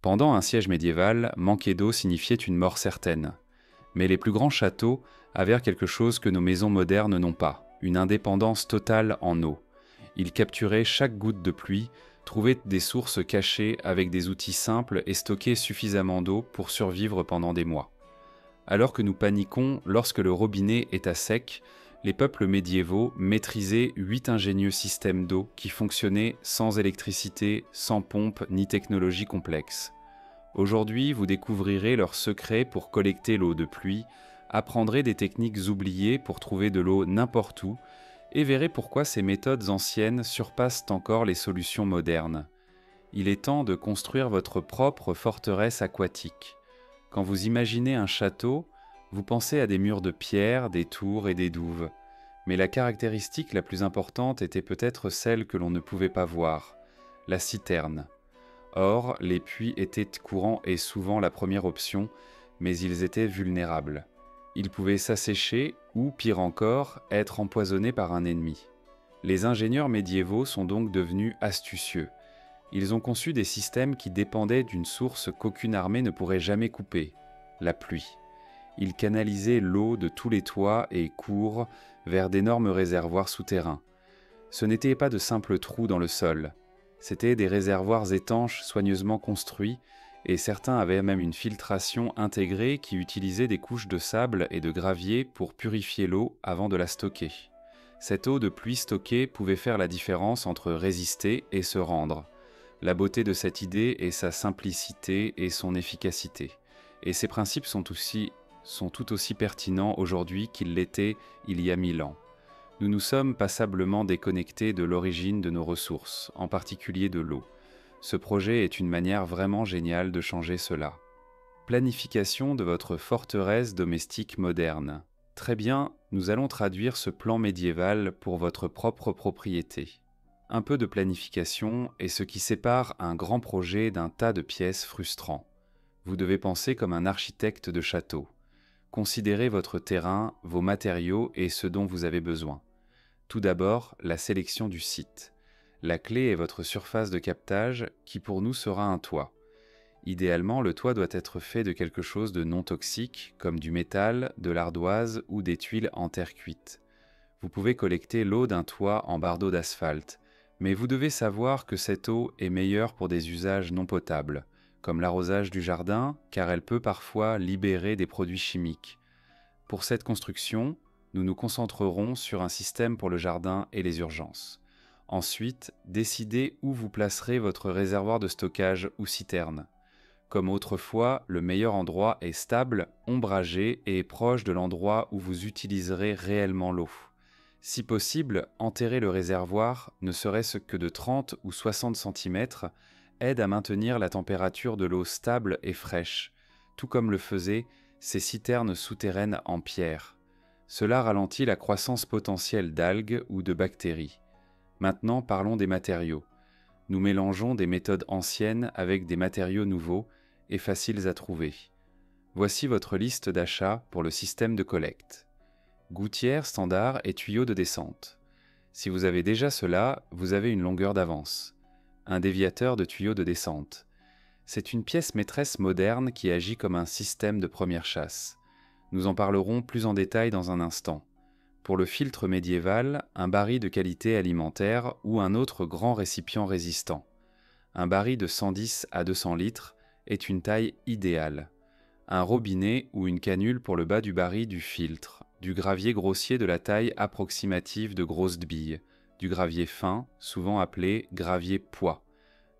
Pendant un siège médiéval, manquer d'eau signifiait une mort certaine. Mais les plus grands châteaux avèrent quelque chose que nos maisons modernes n'ont pas, une indépendance totale en eau. Ils capturaient chaque goutte de pluie, trouvaient des sources cachées avec des outils simples et stockaient suffisamment d'eau pour survivre pendant des mois. Alors que nous paniquons lorsque le robinet est à sec, les peuples médiévaux maîtrisaient 8 ingénieux systèmes d'eau qui fonctionnaient sans électricité, sans pompe ni technologie complexe. Aujourd'hui, vous découvrirez leurs secrets pour collecter l'eau de pluie, apprendrez des techniques oubliées pour trouver de l'eau n'importe où, et verrez pourquoi ces méthodes anciennes surpassent encore les solutions modernes. Il est temps de construire votre propre forteresse aquatique. Quand vous imaginez un château, vous pensez à des murs de pierre, des tours et des douves. Mais la caractéristique la plus importante était peut-être celle que l'on ne pouvait pas voir, la citerne. Or, les puits étaient courants et souvent la première option, mais ils étaient vulnérables. Ils pouvaient s'assécher ou, pire encore, être empoisonnés par un ennemi. Les ingénieurs médiévaux sont donc devenus astucieux. Ils ont conçu des systèmes qui dépendaient d'une source qu'aucune armée ne pourrait jamais couper, la pluie. Ils canalisaient l'eau de tous les toits et cours vers d'énormes réservoirs souterrains. Ce n'étaient pas de simples trous dans le sol. C'étaient des réservoirs étanches soigneusement construits, et certains avaient même une filtration intégrée qui utilisait des couches de sable et de gravier pour purifier l'eau avant de la stocker. Cette eau de pluie stockée pouvait faire la différence entre résister et se rendre. La beauté de cette idée est sa simplicité et son efficacité. Et ces principes sont tout aussi pertinents aujourd'hui qu'ils l'étaient il y a 1000 ans. Nous nous sommes passablement déconnectés de l'origine de nos ressources, en particulier de l'eau. Ce projet est une manière vraiment géniale de changer cela. Planification de votre forteresse domestique moderne. Très bien, nous allons traduire ce plan médiéval pour votre propre propriété. Un peu de planification est ce qui sépare un grand projet d'un tas de pièces frustrants. Vous devez penser comme un architecte de château. Considérez votre terrain, vos matériaux et ce dont vous avez besoin. Tout d'abord, la sélection du site. La clé est votre surface de captage qui pour nous sera un toit. Idéalement, le toit doit être fait de quelque chose de non toxique, comme du métal, de l'ardoise ou des tuiles en terre cuite. Vous pouvez collecter l'eau d'un toit en bardeaux d'asphalte, mais vous devez savoir que cette eau est meilleure pour des usages non potables, comme l'arrosage du jardin, car elle peut parfois libérer des produits chimiques. Pour cette construction, nous nous concentrerons sur un système pour le jardin et les urgences. Ensuite, décidez où vous placerez votre réservoir de stockage ou citerne. Comme autrefois, le meilleur endroit est stable, ombragé et proche de l'endroit où vous utiliserez réellement l'eau. Si possible, enterrer le réservoir, ne serait-ce que de 30 ou 60 cm, aide à maintenir la température de l'eau stable et fraîche, tout comme le faisaient ces citernes souterraines en pierre. Cela ralentit la croissance potentielle d'algues ou de bactéries. Maintenant, parlons des matériaux. Nous mélangeons des méthodes anciennes avec des matériaux nouveaux et faciles à trouver. Voici votre liste d'achats pour le système de collecte. Gouttière standard et tuyaux de descente. Si vous avez déjà cela, vous avez une longueur d'avance. Un déviateur de tuyaux de descente. C'est une pièce maîtresse moderne qui agit comme un système de première chasse. Nous en parlerons plus en détail dans un instant. Pour le filtre médiéval, un baril de qualité alimentaire ou un autre grand récipient résistant. Un baril de 110 à 200 litres est une taille idéale. Un robinet ou une canule pour le bas du baril du filtre, du gravier grossier de la taille approximative de grosses billes, du gravier fin, souvent appelé gravier pois,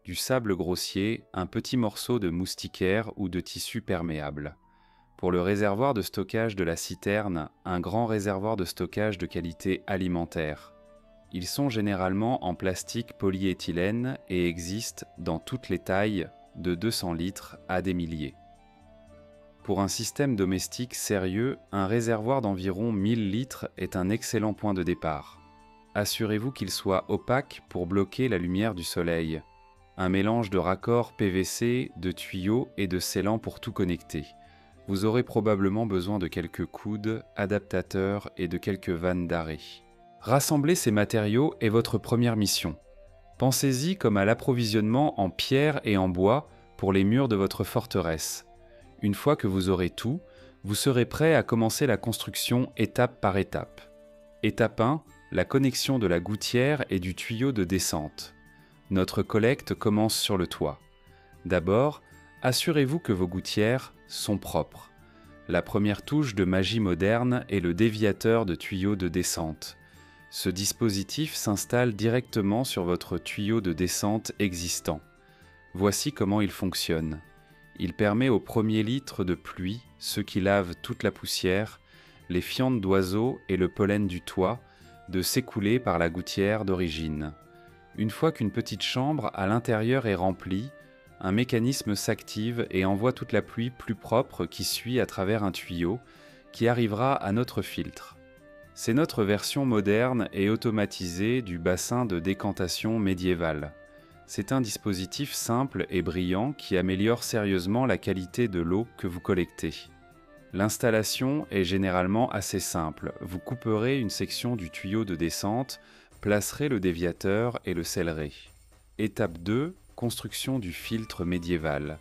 du sable grossier, un petit morceau de moustiquaire ou de tissu perméable. Pour le réservoir de stockage de la citerne, un grand réservoir de stockage de qualité alimentaire. Ils sont généralement en plastique polyéthylène et existent dans toutes les tailles, de 200 litres à des milliers. Pour un système domestique sérieux, un réservoir d'environ 1000 litres est un excellent point de départ. Assurez-vous qu'il soit opaque pour bloquer la lumière du soleil. Un mélange de raccords PVC, de tuyaux et de scellants pour tout connecter. Vous aurez probablement besoin de quelques coudes, adaptateurs et de quelques vannes d'arrêt. Rassembler ces matériaux est votre première mission. Pensez-y comme à l'approvisionnement en pierre et en bois pour les murs de votre forteresse. Une fois que vous aurez tout, vous serez prêt à commencer la construction étape par étape. Étape 1, la connexion de la gouttière et du tuyau de descente. Notre collecte commence sur le toit. D'abord, assurez-vous que vos gouttières sont propres. La première touche de magie moderne est le déviateur de tuyau de descente. Ce dispositif s'installe directement sur votre tuyau de descente existant. Voici comment il fonctionne. Il permet au premier litre de pluie, ceux qui lavent toute la poussière, les fientes d'oiseaux et le pollen du toit, de s'écouler par la gouttière d'origine. Une fois qu'une petite chambre à l'intérieur est remplie, un mécanisme s'active et envoie toute la pluie plus propre qui suit à travers un tuyau, qui arrivera à notre filtre. C'est notre version moderne et automatisée du bassin de décantation médiéval. C'est un dispositif simple et brillant qui améliore sérieusement la qualité de l'eau que vous collectez. L'installation est généralement assez simple. Vous couperez une section du tuyau de descente, placerez le déviateur et le scellerez. Étape 2, construction du filtre médiéval.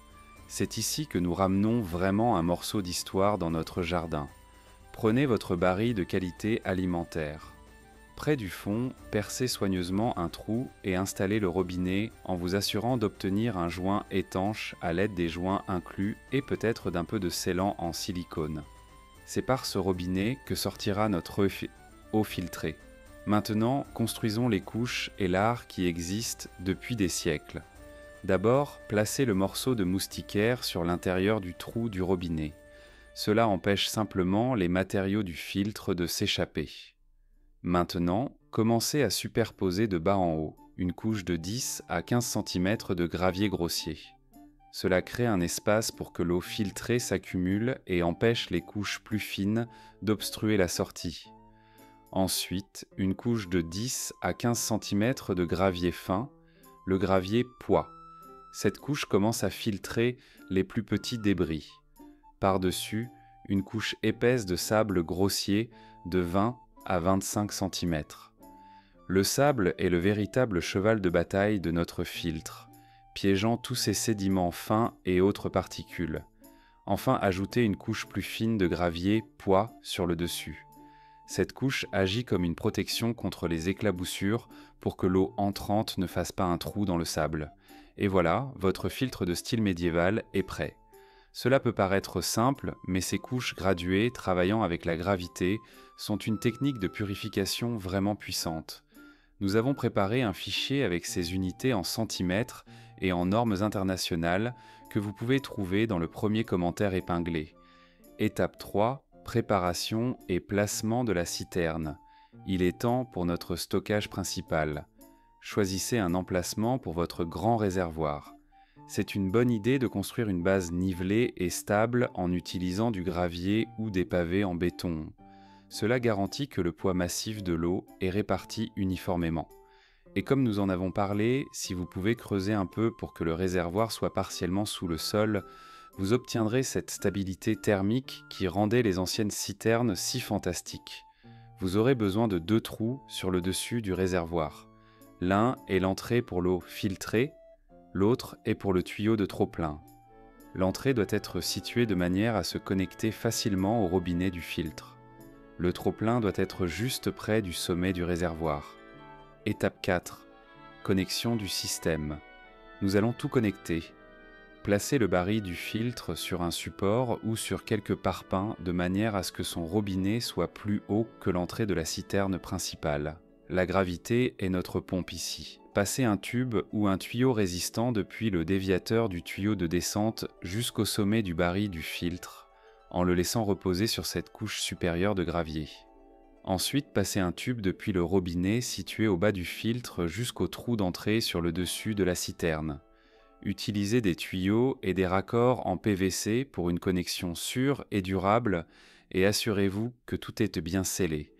C'est ici que nous ramenons vraiment un morceau d'histoire dans notre jardin. Prenez votre baril de qualité alimentaire. Près du fond, percez soigneusement un trou et installez le robinet en vous assurant d'obtenir un joint étanche à l'aide des joints inclus et peut-être d'un peu de scellant en silicone. C'est par ce robinet que sortira notre eau filtrée. Maintenant, construisons les couches et l'art qui existent depuis des siècles. D'abord, placez le morceau de moustiquaire sur l'intérieur du trou du robinet. Cela empêche simplement les matériaux du filtre de s'échapper. Maintenant, commencez à superposer de bas en haut une couche de 10 à 15 cm de gravier grossier. Cela crée un espace pour que l'eau filtrée s'accumule et empêche les couches plus fines d'obstruer la sortie. Ensuite, une couche de 10 à 15 cm de gravier fin, le gravier pois. Cette couche commence à filtrer les plus petits débris. Par-dessus, une couche épaisse de sable grossier de 20 à 25 cm. Le sable est le véritable cheval de bataille de notre filtre, piégeant tous ces sédiments fins et autres particules. Enfin, ajoutez une couche plus fine de gravier pois sur le dessus. Cette couche agit comme une protection contre les éclaboussures pour que l'eau entrante ne fasse pas un trou dans le sable. Et voilà, votre filtre de style médiéval est prêt. Cela peut paraître simple, mais ces couches graduées travaillant avec la gravité sont une technique de purification vraiment puissante. Nous avons préparé un fichier avec ces unités en centimètres et en normes internationales que vous pouvez trouver dans le premier commentaire épinglé. Étape 3, préparation et placement de la citerne. Il est temps pour notre stockage principal. Choisissez un emplacement pour votre grand réservoir. C'est une bonne idée de construire une base nivelée et stable en utilisant du gravier ou des pavés en béton. Cela garantit que le poids massif de l'eau est réparti uniformément. Et comme nous en avons parlé, si vous pouvez creuser un peu pour que le réservoir soit partiellement sous le sol, vous obtiendrez cette stabilité thermique qui rendait les anciennes citernes si fantastiques. Vous aurez besoin de 2 trous sur le dessus du réservoir. L'un est l'entrée pour l'eau filtrée, l'autre est pour le tuyau de trop-plein. L'entrée doit être située de manière à se connecter facilement au robinet du filtre. Le trop-plein doit être juste près du sommet du réservoir. Étape 4. Connexion du système. Nous allons tout connecter. Placez le baril du filtre sur un support ou sur quelques parpaings de manière à ce que son robinet soit plus haut que l'entrée de la citerne principale. La gravité est notre pompe ici. Passez un tube ou un tuyau résistant depuis le déviateur du tuyau de descente jusqu'au sommet du baril du filtre, en le laissant reposer sur cette couche supérieure de gravier. Ensuite, passez un tube depuis le robinet situé au bas du filtre jusqu'au trou d'entrée sur le dessus de la citerne. Utilisez des tuyaux et des raccords en PVC pour une connexion sûre et durable et assurez-vous que tout est bien scellé.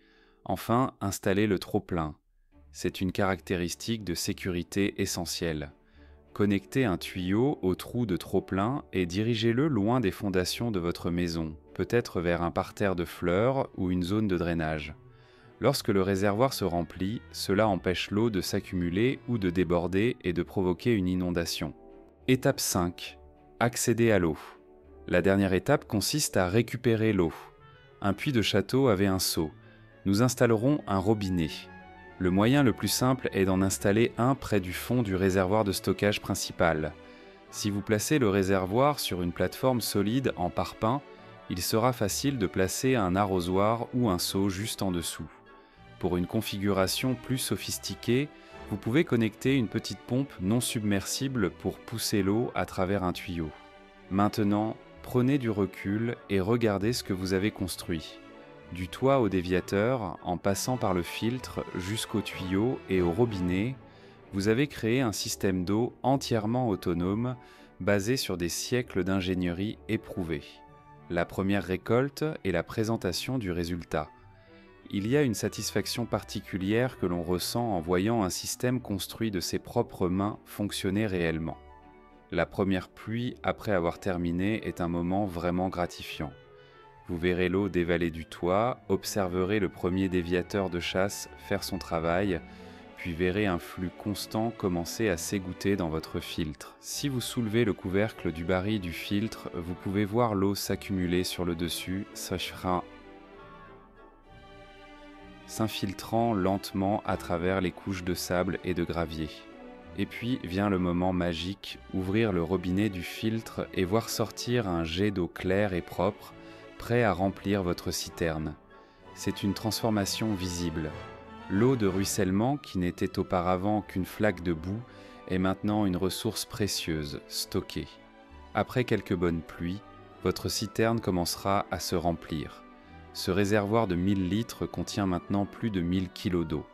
Enfin, installez le trop-plein. C'est une caractéristique de sécurité essentielle. Connectez un tuyau au trou de trop-plein et dirigez-le loin des fondations de votre maison, peut-être vers un parterre de fleurs ou une zone de drainage. Lorsque le réservoir se remplit, cela empêche l'eau de s'accumuler ou de déborder et de provoquer une inondation. Étape 5. Accéder à l'eau. La dernière étape consiste à récupérer l'eau. Un puits de château avait un seau. Nous installerons un robinet. Le moyen le plus simple est d'en installer un près du fond du réservoir de stockage principal. Si vous placez le réservoir sur une plateforme solide en parpaing, il sera facile de placer un arrosoir ou un seau juste en dessous. Pour une configuration plus sophistiquée, vous pouvez connecter une petite pompe non submersible pour pousser l'eau à travers un tuyau. Maintenant, prenez du recul et regardez ce que vous avez construit. Du toit au déviateur, en passant par le filtre jusqu'au tuyau et au robinet, vous avez créé un système d'eau entièrement autonome basé sur des siècles d'ingénierie éprouvée. La première récolte est la présentation du résultat. Il y a une satisfaction particulière que l'on ressent en voyant un système construit de ses propres mains fonctionner réellement. La première pluie après avoir terminé est un moment vraiment gratifiant. Vous verrez l'eau dévaler du toit, observerez le premier déviateur de chasse faire son travail, puis verrez un flux constant commencer à s'égoutter dans votre filtre. Si vous soulevez le couvercle du baril du filtre, vous pouvez voir l'eau s'accumuler sur le dessus, s'infiltrant lentement à travers les couches de sable et de gravier. Et puis vient le moment magique, ouvrir le robinet du filtre et voir sortir un jet d'eau claire et propre, prêt à remplir votre citerne. C'est une transformation visible. L'eau de ruissellement, qui n'était auparavant qu'une flaque de boue, est maintenant une ressource précieuse, stockée. Après quelques bonnes pluies, votre citerne commencera à se remplir. Ce réservoir de 1000 litres contient maintenant plus de 1000 kg d'eau.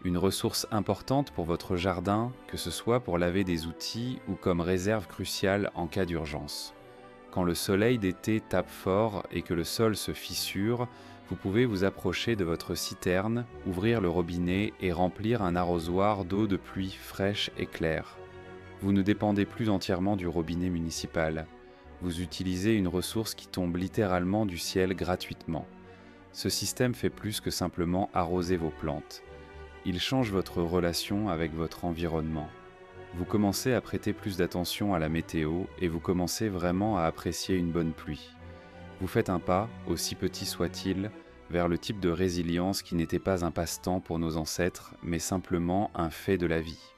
Une ressource importante pour votre jardin, que ce soit pour laver des outils ou comme réserve cruciale en cas d'urgence. Quand le soleil d'été tape fort et que le sol se fissure, vous pouvez vous approcher de votre citerne, ouvrir le robinet et remplir un arrosoir d'eau de pluie fraîche et claire. Vous ne dépendez plus entièrement du robinet municipal. Vous utilisez une ressource qui tombe littéralement du ciel gratuitement. Ce système fait plus que simplement arroser vos plantes. Il change votre relation avec votre environnement. Vous commencez à prêter plus d'attention à la météo et vous commencez vraiment à apprécier une bonne pluie. Vous faites un pas, aussi petit soit-il, vers le type de résilience qui n'était pas un passe-temps pour nos ancêtres, mais simplement un fait de la vie.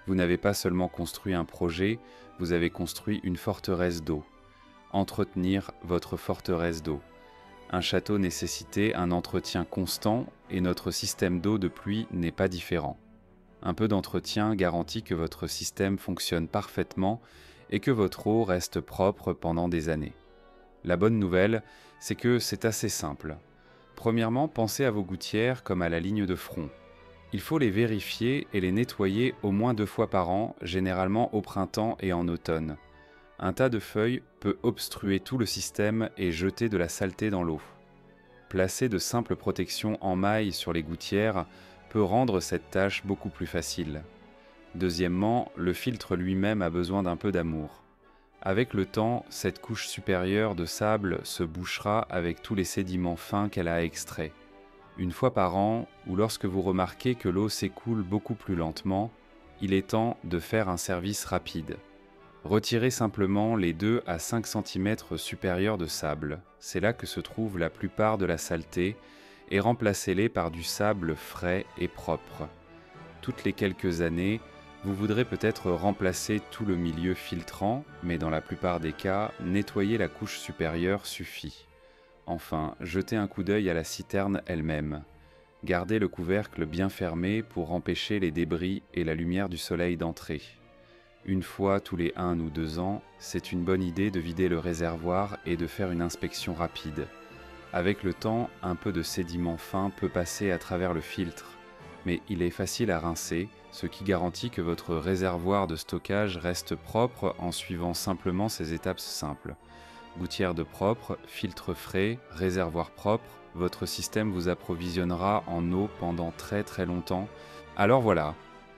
Vous n'avez pas seulement construit un projet, vous avez construit une forteresse d'eau. Entretenir votre forteresse d'eau. Un château nécessitait un entretien constant et notre système d'eau de pluie n'est pas différent. Un peu d'entretien garantit que votre système fonctionne parfaitement et que votre eau reste propre pendant des années. La bonne nouvelle, c'est que c'est assez simple. Premièrement, pensez à vos gouttières comme à la ligne de front. Il faut les vérifier et les nettoyer au moins 2 fois par an, généralement au printemps et en automne. Un tas de feuilles peut obstruer tout le système et jeter de la saleté dans l'eau. Placer de simples protections en maille sur les gouttières peut rendre cette tâche beaucoup plus facile. Deuxièmement, le filtre lui-même a besoin d'un peu d'amour. Avec le temps, cette couche supérieure de sable se bouchera avec tous les sédiments fins qu'elle a extraits. Une fois par an, ou lorsque vous remarquez que l'eau s'écoule beaucoup plus lentement, il est temps de faire un service rapide. Retirez simplement les 2 à 5 cm supérieurs de sable, c'est là que se trouve la plupart de la saleté, et remplacez-les par du sable frais et propre. Toutes les quelques années, vous voudrez peut-être remplacer tout le milieu filtrant, mais dans la plupart des cas, nettoyer la couche supérieure suffit. Enfin, jetez un coup d'œil à la citerne elle-même. Gardez le couvercle bien fermé pour empêcher les débris et la lumière du soleil d'entrer. Une fois tous les 1 ou 2 ans, c'est une bonne idée de vider le réservoir et de faire une inspection rapide. Avec le temps, un peu de sédiment fin peut passer à travers le filtre, mais il est facile à rincer, ce qui garantit que votre réservoir de stockage reste propre en suivant simplement ces étapes simples. Gouttière de propre, filtre frais, réservoir propre, votre système vous approvisionnera en eau pendant très longtemps. Alors voilà,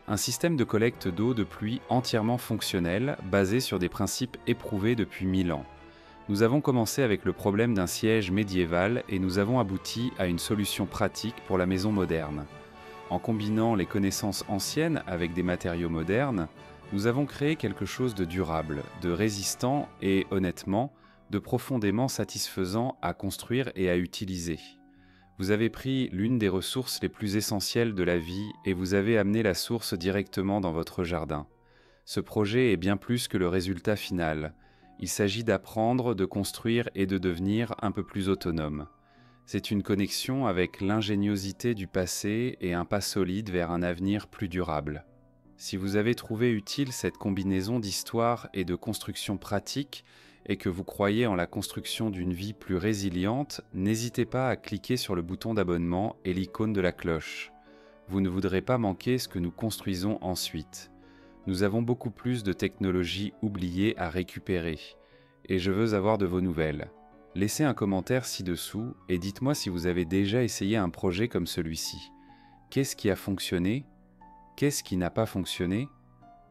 un système de collecte d'eau de pluie entièrement fonctionnel, basé sur des principes éprouvés depuis 1000 ans. Nous avons commencé avec le problème d'un siège médiéval et nous avons abouti à une solution pratique pour la maison moderne. En combinant les connaissances anciennes avec des matériaux modernes, Nous avons créé quelque chose de durable, de résistant et, honnêtement, de profondément satisfaisant à construire et à utiliser. Vous avez pris l'une des ressources les plus essentielles de la vie et vous avez amené la source directement dans votre jardin. Ce projet est bien plus que le résultat final. Il s'agit d'apprendre, de construire et de devenir un peu plus autonome. C'est une connexion avec l'ingéniosité du passé et un pas solide vers un avenir plus durable. Si vous avez trouvé utile cette combinaison d'histoire et de construction pratique et que vous croyez en la construction d'une vie plus résiliente, n'hésitez pas à cliquer sur le bouton d'abonnement et l'icône de la cloche. Vous ne voudrez pas manquer ce que nous construisons ensuite. Nous avons beaucoup plus de technologies oubliées à récupérer et je veux avoir de vos nouvelles. Laissez un commentaire ci-dessous et dites-moi si vous avez déjà essayé un projet comme celui-ci. Qu'est-ce qui a fonctionné ? Qu'est-ce qui n'a pas fonctionné ?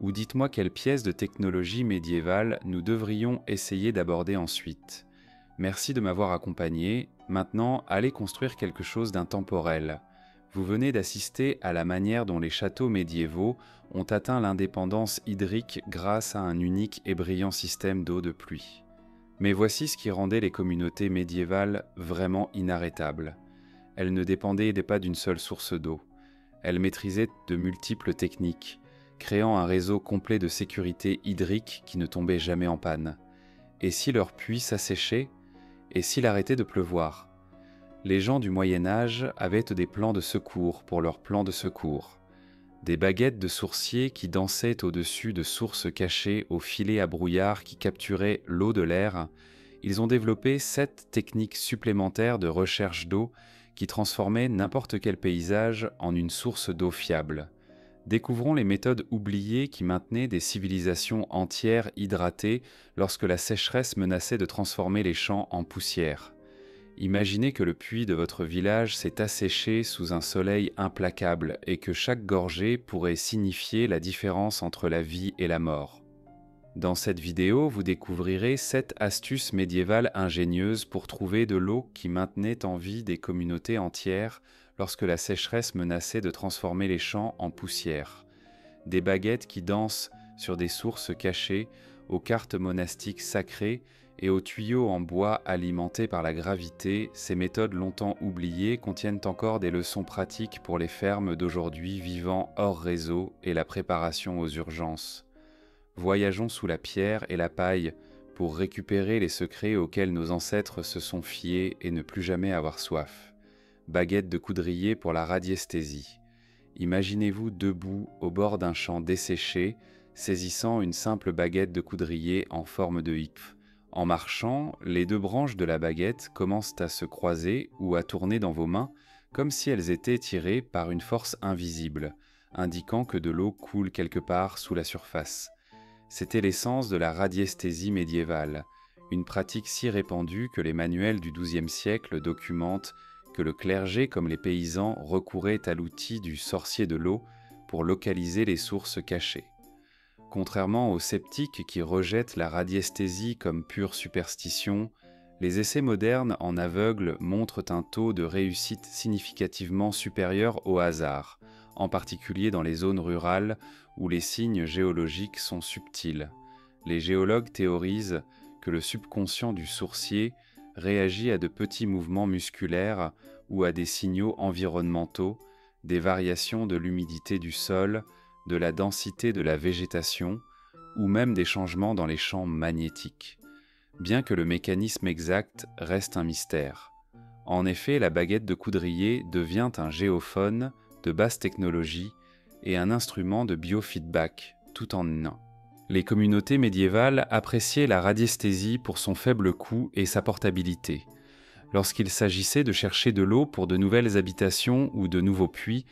Ou dites-moi quelle pièce de technologie médiévale nous devrions essayer d'aborder ensuite. Merci de m'avoir accompagné. Maintenant, allez construire quelque chose d'intemporel. Vous venez d'assister à la manière dont les châteaux médiévaux ont atteint l'indépendance hydrique grâce à un unique et brillant système d'eau de pluie. Mais voici ce qui rendait les communautés médiévales vraiment inarrêtables. Elles ne dépendaient pas d'une seule source d'eau. Elles maîtrisaient de multiples techniques, créant un réseau complet de sécurité hydrique qui ne tombait jamais en panne. Et si leur puits s'asséchait ? Et s'il arrêtait de pleuvoir ? Les gens du Moyen-Âge avaient des plans de secours pour leurs plans de secours. Des baguettes de sourciers qui dansaient au-dessus de sources cachées aux filets à brouillard qui capturaient l'eau de l'air. Ils ont développé 7 techniques supplémentaires de recherche d'eau qui transformaient n'importe quel paysage en une source d'eau fiable. Découvrons les méthodes oubliées qui maintenaient des civilisations entières hydratées lorsque la sécheresse menaçait de transformer les champs en poussière. Imaginez que le puits de votre village s'est asséché sous un soleil implacable et que chaque gorgée pourrait signifier la différence entre la vie et la mort. Dans cette vidéo, vous découvrirez 7 astuces médiévales ingénieuses pour trouver de l'eau qui maintenait en vie des communautés entières lorsque la sécheresse menaçait de transformer les champs en poussière. Des baguettes qui dansent sur des sources cachées, aux cartes monastiques sacrées et aux tuyaux en bois alimentés par la gravité, ces méthodes longtemps oubliées contiennent encore des leçons pratiques pour les fermes d'aujourd'hui vivant hors réseau et la préparation aux urgences. Voyageons sous la pierre et la paille pour récupérer les secrets auxquels nos ancêtres se sont fiés et ne plus jamais avoir soif. Baguette de coudrier pour la radiesthésie. Imaginez-vous debout au bord d'un champ desséché, saisissant une simple baguette de coudrier en forme de hipf. En marchant, les 2 branches de la baguette commencent à se croiser ou à tourner dans vos mains comme si elles étaient tirées par une force invisible, indiquant que de l'eau coule quelque part sous la surface. C'était l'essence de la radiesthésie médiévale, une pratique si répandue que les manuels du XIIe siècle documentent que le clergé comme les paysans recouraient à l'outil du sorcier de l'eau pour localiser les sources cachées. Contrairement aux sceptiques qui rejettent la radiesthésie comme pure superstition, les essais modernes en aveugle montrent un taux de réussite significativement supérieur au hasard, en particulier dans les zones rurales où les signes géologiques sont subtils. Les géologues théorisent que le subconscient du sourcier réagit à de petits mouvements musculaires ou à des signaux environnementaux, des variations de l'humidité du sol, de la densité de la végétation, ou même des changements dans les champs magnétiques, bien que le mécanisme exact reste un mystère. En effet, la baguette de coudrier devient un géophone de basse technologie et un instrument de biofeedback, tout en un. Les communautés médiévales appréciaient la radiesthésie pour son faible coût et sa portabilité. Lorsqu'il s'agissait de chercher de l'eau pour de nouvelles habitations ou de nouveaux puits,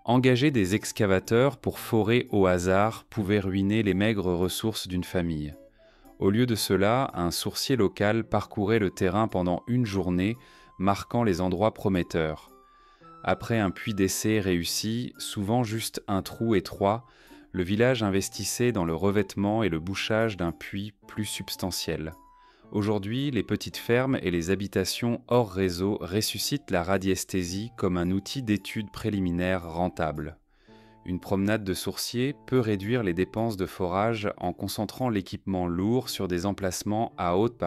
engager des excavateurs pour forer au hasard pouvait ruiner les maigres ressources d'une famille. Au lieu de cela, un sourcier local parcourait le terrain pendant une journée, marquant les endroits prometteurs. Après un puits d'essai réussi, souvent juste un trou étroit, le village investissait dans le revêtement et le bouchage d'un puits plus substantiel. Aujourd'hui, les petites fermes et les habitations hors réseau ressuscitent la radiesthésie comme un outil d'étude préliminaire rentable. Une promenade de sourcier peut réduire les dépenses de forage en concentrant l'équipement lourd sur des emplacements à haute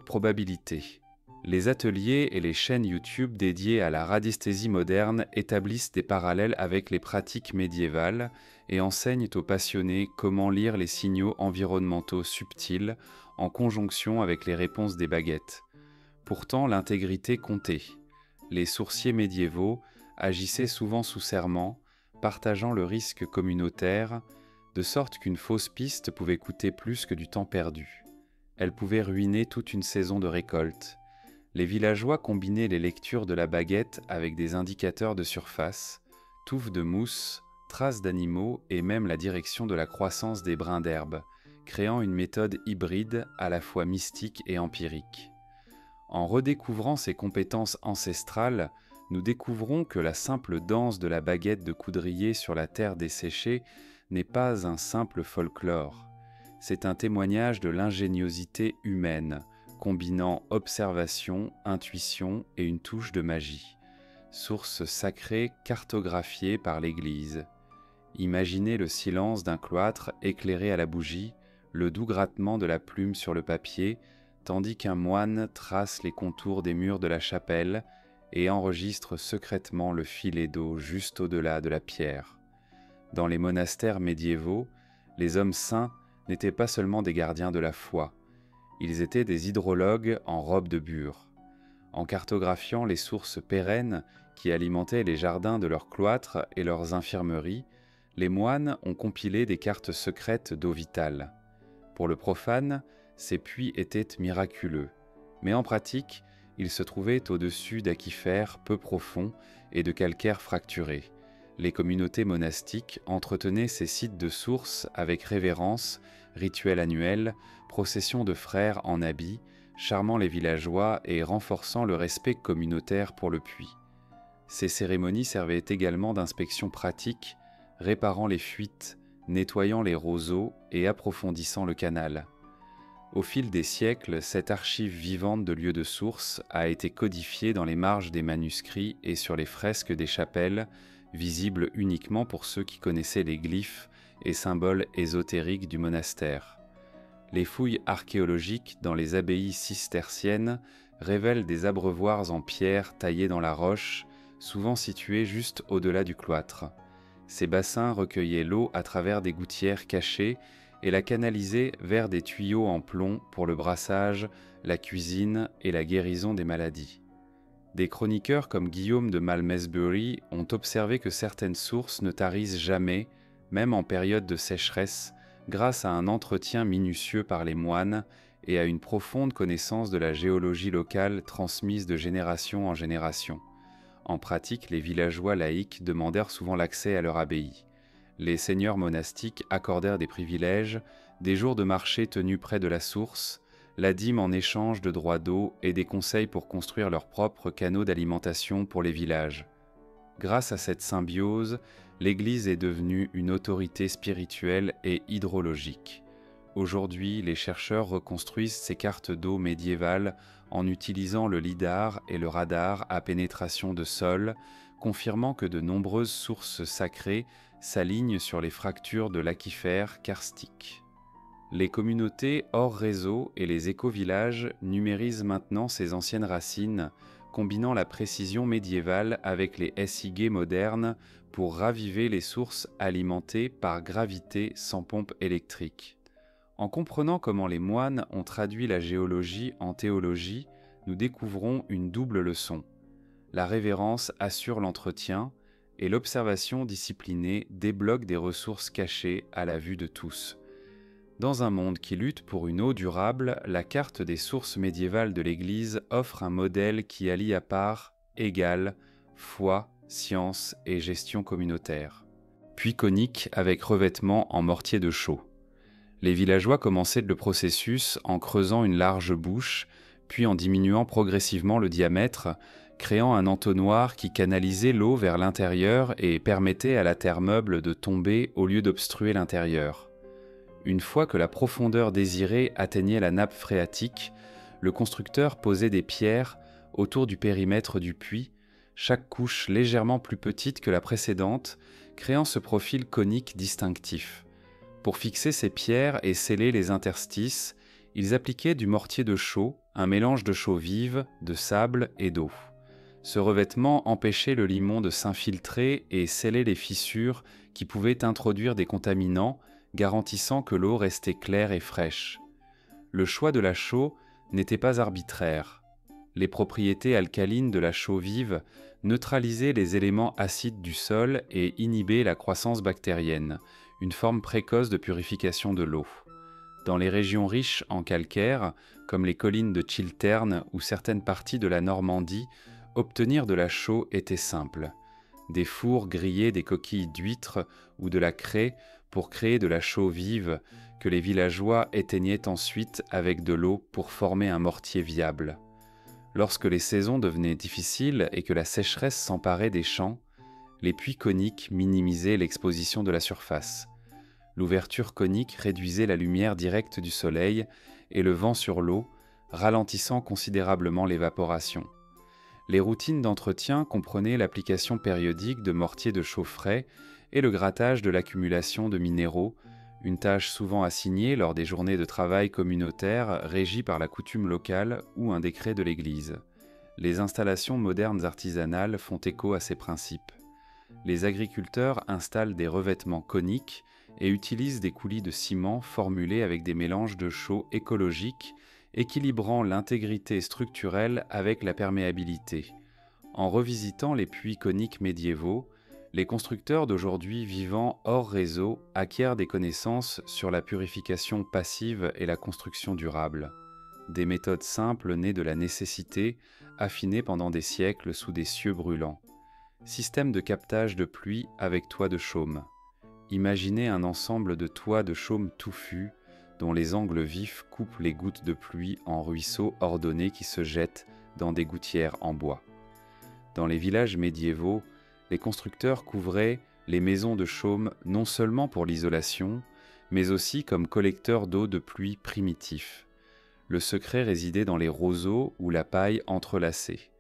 probabilité. Les ateliers et les chaînes YouTube dédiées à la radiesthésie moderne établissent des parallèles avec les pratiques médiévales et enseignent aux passionnés comment lire les signaux environnementaux subtils en conjonction avec les réponses des baguettes. Pourtant, l'intégrité comptait. Les sourciers médiévaux agissaient souvent sous serment, partageant le risque communautaire, de sorte qu'une fausse piste pouvait coûter plus que du temps perdu. Elle pouvait ruiner toute une saison de récolte. Les villageois combinaient les lectures de la baguette avec des indicateurs de surface, touffes de mousse, traces d'animaux et même la direction de la croissance des brins d'herbe, créant une méthode hybride à la fois mystique et empirique. En redécouvrant ces compétences ancestrales, nous découvrons que la simple danse de la baguette de coudrier sur la terre desséchée n'est pas un simple folklore. C'est un témoignage de l'ingéniosité humaine, combinant observation, intuition et une touche de magie. Source sacrée cartographiée par l'Église. Imaginez le silence d'un cloître éclairé à la bougie, le doux grattement de la plume sur le papier, tandis qu'un moine trace les contours des murs de la chapelle et enregistre secrètement le filet d'eau juste au-delà de la pierre. Dans les monastères médiévaux, les hommes saints n'étaient pas seulement des gardiens de la foi, ils étaient des hydrologues en robe de bure. En cartographiant les sources pérennes qui alimentaient les jardins de leurs cloîtres et leurs infirmeries, les moines ont compilé des cartes secrètes d'eau vitale. Pour le profane, ces puits étaient miraculeux, mais en pratique, ils se trouvaient au-dessus d'aquifères peu profonds et de calcaires fracturés. Les communautés monastiques entretenaient ces sites de sources avec révérence, rituels annuels, processions de frères en habits, charmant les villageois et renforçant le respect communautaire pour le puits. Ces cérémonies servaient également d'inspection pratique, réparant les fuites, nettoyant les roseaux et approfondissant le canal. Au fil des siècles, cette archive vivante de lieux de source a été codifiée dans les marges des manuscrits et sur les fresques des chapelles, visibles uniquement pour ceux qui connaissaient les glyphes et symboles ésotériques du monastère. Les fouilles archéologiques dans les abbayes cisterciennes révèlent des abreuvoirs en pierre taillés dans la roche, souvent situés juste au-delà du cloître. Ces bassins recueillaient l'eau à travers des gouttières cachées et la canalisaient vers des tuyaux en plomb pour le brassage, la cuisine et la guérison des maladies. Des chroniqueurs comme Guillaume de Malmesbury ont observé que certaines sources ne tarissent jamais, même en période de sécheresse, grâce à un entretien minutieux par les moines et à une profonde connaissance de la géologie locale transmise de génération en génération. En pratique, les villageois laïcs demandèrent souvent l'accès à leur abbaye. Les seigneurs monastiques accordèrent des privilèges, des jours de marché tenus près de la source, la dîme en échange de droits d'eau et des conseils pour construire leurs propres canaux d'alimentation pour les villages. Grâce à cette symbiose, l'Église est devenue une autorité spirituelle et hydrologique. Aujourd'hui, les chercheurs reconstruisent ces cartes d'eau médiévales en utilisant le lidar et le radar à pénétration de sol, confirmant que de nombreuses sources sacrées s'alignent sur les fractures de l'aquifère karstique. Les communautés hors réseau et les éco-villages numérisent maintenant ces anciennes racines, combinant la précision médiévale avec les SIG modernes pour raviver les sources alimentées par gravité sans pompe électrique. En comprenant comment les moines ont traduit la géologie en théologie, nous découvrons une double leçon. La révérence assure l'entretien et l'observation disciplinée débloque des ressources cachées à la vue de tous. Dans un monde qui lutte pour une eau durable, la carte des sources médiévales de l'Église offre un modèle qui allie à part égale foi, science et gestion communautaire. Puits conique avec revêtement en mortier de chaux. Les villageois commençaient le processus en creusant une large bouche, puis en diminuant progressivement le diamètre, créant un entonnoir qui canalisait l'eau vers l'intérieur et permettait à la terre meuble de tomber au lieu d'obstruer l'intérieur. Une fois que la profondeur désirée atteignait la nappe phréatique, le constructeur posait des pierres autour du périmètre du puits, chaque couche légèrement plus petite que la précédente, créant ce profil conique distinctif. Pour fixer ces pierres et sceller les interstices, ils appliquaient du mortier de chaux, un mélange de chaux vive, de sable et d'eau. Ce revêtement empêchait le limon de s'infiltrer et scellait les fissures qui pouvaient introduire des contaminants, garantissant que l'eau restait claire et fraîche. Le choix de la chaux n'était pas arbitraire. Les propriétés alcalines de la chaux vive neutralisaient les éléments acides du sol et inhibaient la croissance bactérienne, une forme précoce de purification de l'eau. Dans les régions riches en calcaire, comme les collines de Chiltern ou certaines parties de la Normandie, obtenir de la chaux était simple. Des fours grillaient des coquilles d'huîtres ou de la craie pour créer de la chaux vive que les villageois éteignaient ensuite avec de l'eau pour former un mortier viable. Lorsque les saisons devenaient difficiles et que la sécheresse s'emparait des champs, les puits coniques minimisaient l'exposition de la surface. L'ouverture conique réduisait la lumière directe du soleil et le vent sur l'eau, ralentissant considérablement l'évaporation. Les routines d'entretien comprenaient l'application périodique de mortiers de chaux frais et le grattage de l'accumulation de minéraux, une tâche souvent assignée lors des journées de travail communautaires régies par la coutume locale ou un décret de l'Église. Les installations modernes artisanales font écho à ces principes. Les agriculteurs installent des revêtements coniques et utilisent des coulis de ciment formulés avec des mélanges de chaux écologiques, équilibrant l'intégrité structurelle avec la perméabilité. En revisitant les puits coniques médiévaux, les constructeurs d'aujourd'hui vivant hors réseau acquièrent des connaissances sur la purification passive et la construction durable. Des méthodes simples nées de la nécessité, affinées pendant des siècles sous des cieux brûlants. Système de captage de pluie avec toit de chaume. Imaginez un ensemble de toits de chaume touffus, dont les angles vifs coupent les gouttes de pluie en ruisseaux ordonnés qui se jettent dans des gouttières en bois. Dans les villages médiévaux, les constructeurs couvraient les maisons de chaume non seulement pour l'isolation, mais aussi comme collecteurs d'eau de pluie primitifs. Le secret résidait dans les roseaux ou la paille entrelacée.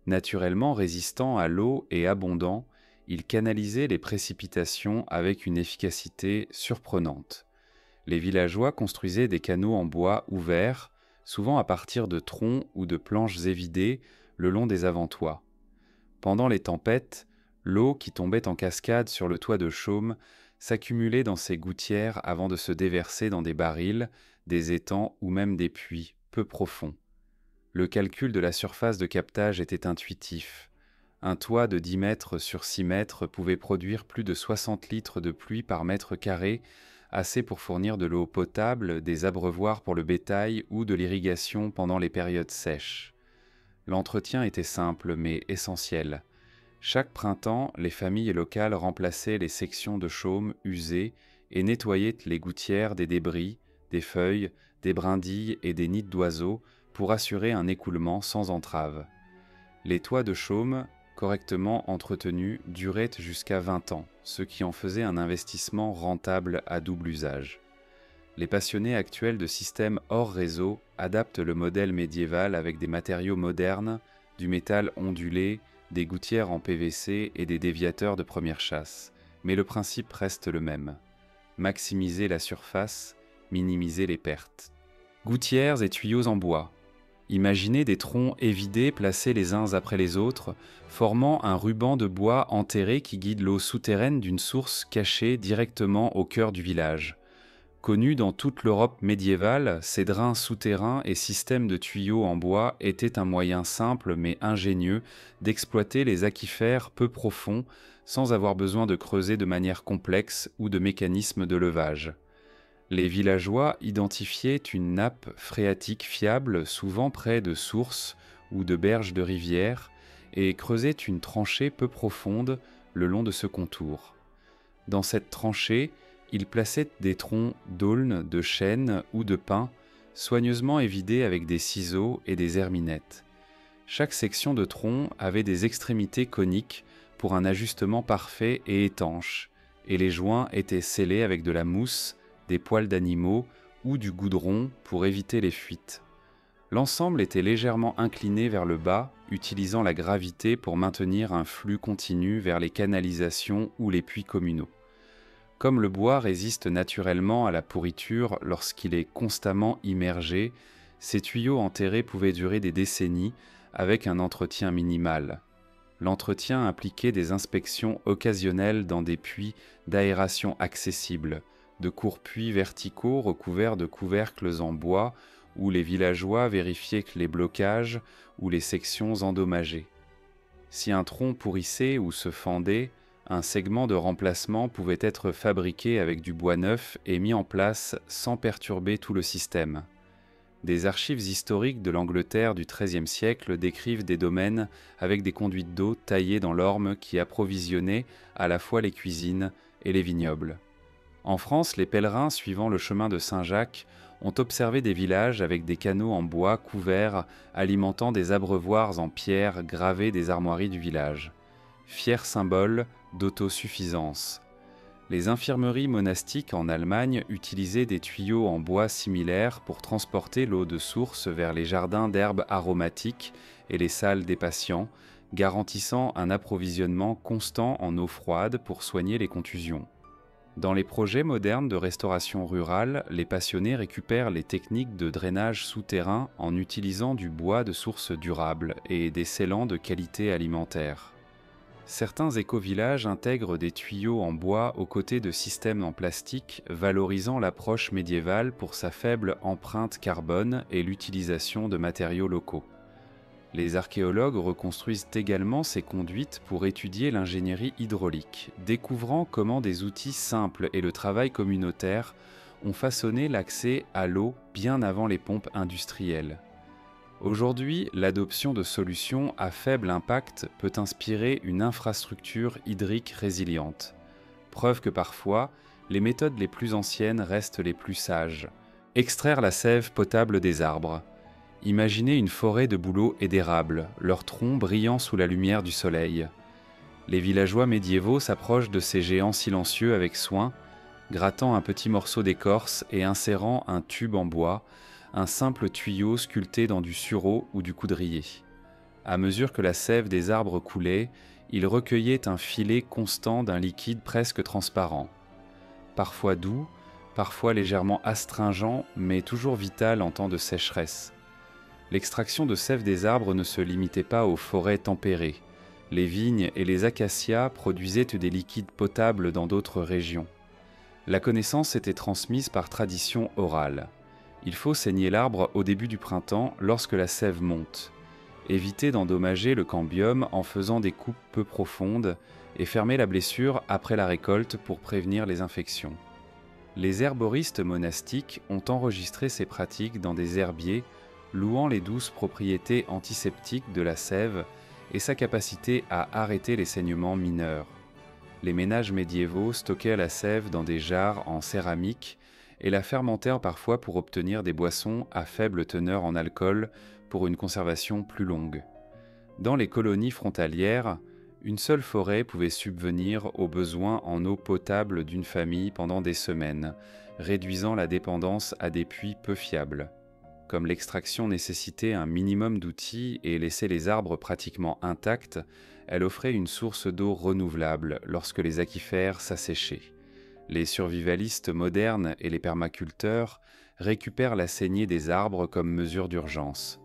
Naturellement résistant à l'eau et abondant, ils canalisaient les précipitations avec une efficacité surprenante. Les villageois construisaient des canaux en bois ouverts, souvent à partir de troncs ou de planches évidées le long des avant-toits. Pendant les tempêtes, l'eau qui tombait en cascade sur le toit de chaume s'accumulait dans ces gouttières avant de se déverser dans des barils, des étangs ou même des puits peu profonds. Le calcul de la surface de captage était intuitif. Un toit de 10 mètres sur 6 mètres pouvait produire plus de 60 litres de pluie par mètre carré, assez pour fournir de l'eau potable, des abreuvoirs pour le bétail ou de l'irrigation pendant les périodes sèches. L'entretien était simple mais essentiel. Chaque printemps, les familles locales remplaçaient les sections de chaume usées et nettoyaient les gouttières des débris, des feuilles, des brindilles et des nids d'oiseaux pour assurer un écoulement sans entrave. Les toits de chaume, correctement entretenus, duraient jusqu'à 20 ans, ce qui en faisait un investissement rentable à double usage. Les passionnés actuels de systèmes hors réseau adaptent le modèle médiéval avec des matériaux modernes, du métal ondulé, des gouttières en PVC et des déviateurs de première chasse. Mais le principe reste le même. Maximiser la surface, minimiser les pertes. Gouttières et tuyaux en bois. Imaginez des troncs évidés placés les uns après les autres, formant un ruban de bois enterré qui guide l'eau souterraine d'une source cachée directement au cœur du village. Connus dans toute l'Europe médiévale, ces drains souterrains et systèmes de tuyaux en bois étaient un moyen simple mais ingénieux d'exploiter les aquifères peu profonds sans avoir besoin de creuser de manière complexe ou de mécanismes de levage. Les villageois identifiaient une nappe phréatique fiable, souvent près de sources ou de berges de rivières, et creusaient une tranchée peu profonde le long de ce contour. Dans cette tranchée, ils plaçaient des troncs d'aulne, de chêne ou de pin, soigneusement évidés avec des ciseaux et des herminettes. Chaque section de tronc avait des extrémités coniques pour un ajustement parfait et étanche, et les joints étaient scellés avec de la mousse, des poils d'animaux ou du goudron pour éviter les fuites. L'ensemble était légèrement incliné vers le bas utilisant la gravité pour maintenir un flux continu vers les canalisations ou les puits communaux. Comme le bois résiste naturellement à la pourriture lorsqu'il est constamment immergé, ces tuyaux enterrés pouvaient durer des décennies avec un entretien minimal. L'entretien impliquait des inspections occasionnelles dans des puits d'aération accessibles, de courts puits verticaux recouverts de couvercles en bois où les villageois vérifiaient que les blocages ou les sections endommagées. Si un tronc pourrissait ou se fendait, un segment de remplacement pouvait être fabriqué avec du bois neuf et mis en place sans perturber tout le système. Des archives historiques de l'Angleterre du XIIIe siècle décrivent des domaines avec des conduites d'eau taillées dans l'orme qui approvisionnaient à la fois les cuisines et les vignobles. En France, les pèlerins suivant le chemin de Saint-Jacques ont observé des villages avec des canaux en bois couverts alimentant des abreuvoirs en pierre gravés des armoiries du village. Fier symbole d'autosuffisance. Les infirmeries monastiques en Allemagne utilisaient des tuyaux en bois similaires pour transporter l'eau de source vers les jardins d'herbes aromatiques et les salles des patients, garantissant un approvisionnement constant en eau froide pour soigner les contusions. Dans les projets modernes de restauration rurale, les passionnés récupèrent les techniques de drainage souterrain en utilisant du bois de source durable et des scellants de qualité alimentaire. Certains écovillages intègrent des tuyaux en bois aux côtés de systèmes en plastique, valorisant l'approche médiévale pour sa faible empreinte carbone et l'utilisation de matériaux locaux. Les archéologues reconstruisent également ces conduites pour étudier l'ingénierie hydraulique, découvrant comment des outils simples et le travail communautaire ont façonné l'accès à l'eau bien avant les pompes industrielles. Aujourd'hui, l'adoption de solutions à faible impact peut inspirer une infrastructure hydrique résiliente. Preuve que parfois, les méthodes les plus anciennes restent les plus sages. Extraire la sève potable des arbres. Imaginez une forêt de bouleaux et d'érables, leurs troncs brillant sous la lumière du soleil. Les villageois médiévaux s'approchent de ces géants silencieux avec soin, grattant un petit morceau d'écorce et insérant un tube en bois, un simple tuyau sculpté dans du sureau ou du coudrier. À mesure que la sève des arbres coulait, ils recueillaient un filet constant d'un liquide presque transparent. Parfois doux, parfois légèrement astringent, mais toujours vital en temps de sécheresse. L'extraction de sève des arbres ne se limitait pas aux forêts tempérées. Les vignes et les acacias produisaient des liquides potables dans d'autres régions. La connaissance était transmise par tradition orale. Il faut saigner l'arbre au début du printemps lorsque la sève monte. Éviter d'endommager le cambium en faisant des coupes peu profondes et fermer la blessure après la récolte pour prévenir les infections. Les herboristes monastiques ont enregistré ces pratiques dans des herbiers, louant les douces propriétés antiseptiques de la sève et sa capacité à arrêter les saignements mineurs. Les ménages médiévaux stockaient la sève dans des jarres en céramique et la fermentèrent parfois pour obtenir des boissons à faible teneur en alcool pour une conservation plus longue. Dans les colonies frontalières, une seule forêt pouvait subvenir aux besoins en eau potable d'une famille pendant des semaines, réduisant la dépendance à des puits peu fiables. Comme l'extraction nécessitait un minimum d'outils et laissait les arbres pratiquement intacts, elle offrait une source d'eau renouvelable lorsque les aquifères s'asséchaient. Les survivalistes modernes et les permaculteurs récupèrent la saignée des arbres comme mesure d'urgence.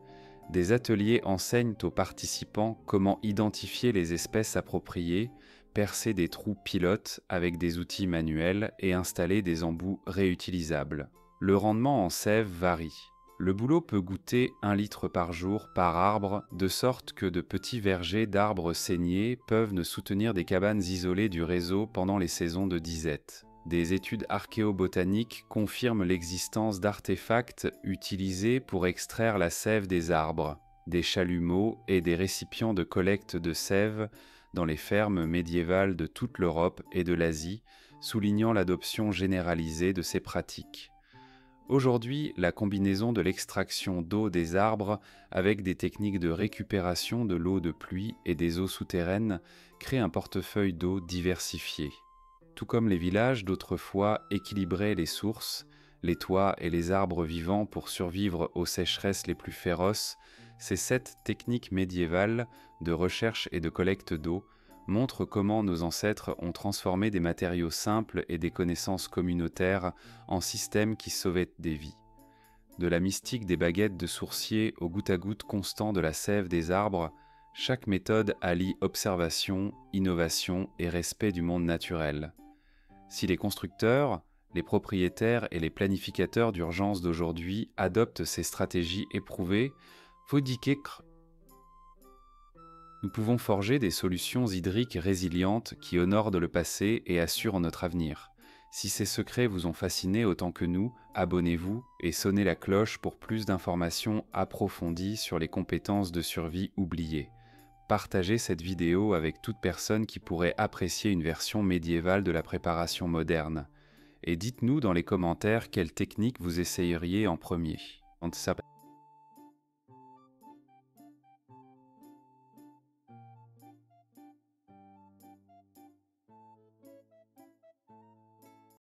Des ateliers enseignent aux participants comment identifier les espèces appropriées, percer des trous pilotes avec des outils manuels et installer des embouts réutilisables. Le rendement en sève varie. Le bouleau peut goûter 1 litre par jour par arbre, de sorte que de petits vergers d'arbres saignés peuvent ne soutenir des cabanes isolées du réseau pendant les saisons de disette. Des études archéobotaniques confirment l'existence d'artefacts utilisés pour extraire la sève des arbres, des chalumeaux et des récipients de collecte de sève dans les fermes médiévales de toute l'Europe et de l'Asie, soulignant l'adoption généralisée de ces pratiques. Aujourd'hui, la combinaison de l'extraction d'eau des arbres avec des techniques de récupération de l'eau de pluie et des eaux souterraines crée un portefeuille d'eau diversifié. Tout comme les villages d'autrefois équilibraient les sources, les toits et les arbres vivants pour survivre aux sécheresses les plus féroces, Ces 7 techniques médiévales de recherche et de collecte d'eau montrent comment nos ancêtres ont transformé des matériaux simples et des connaissances communautaires en systèmes qui sauvaient des vies. De la mystique des baguettes de sourcier au goutte-à-goutte constant de la sève des arbres, chaque méthode allie observation, innovation et respect du monde naturel. Si les constructeurs, les propriétaires et les planificateurs d'urgence d'aujourd'hui adoptent ces stratégies éprouvées, nous pouvons forger des solutions hydriques résilientes qui honorent le passé et assurent notre avenir. Si ces secrets vous ont fasciné autant que nous, abonnez-vous et sonnez la cloche pour plus d'informations approfondies sur les compétences de survie oubliées. Partagez cette vidéo avec toute personne qui pourrait apprécier une version médiévale de la préparation moderne. Et dites-nous dans les commentaires quelle technique vous essayeriez en premier.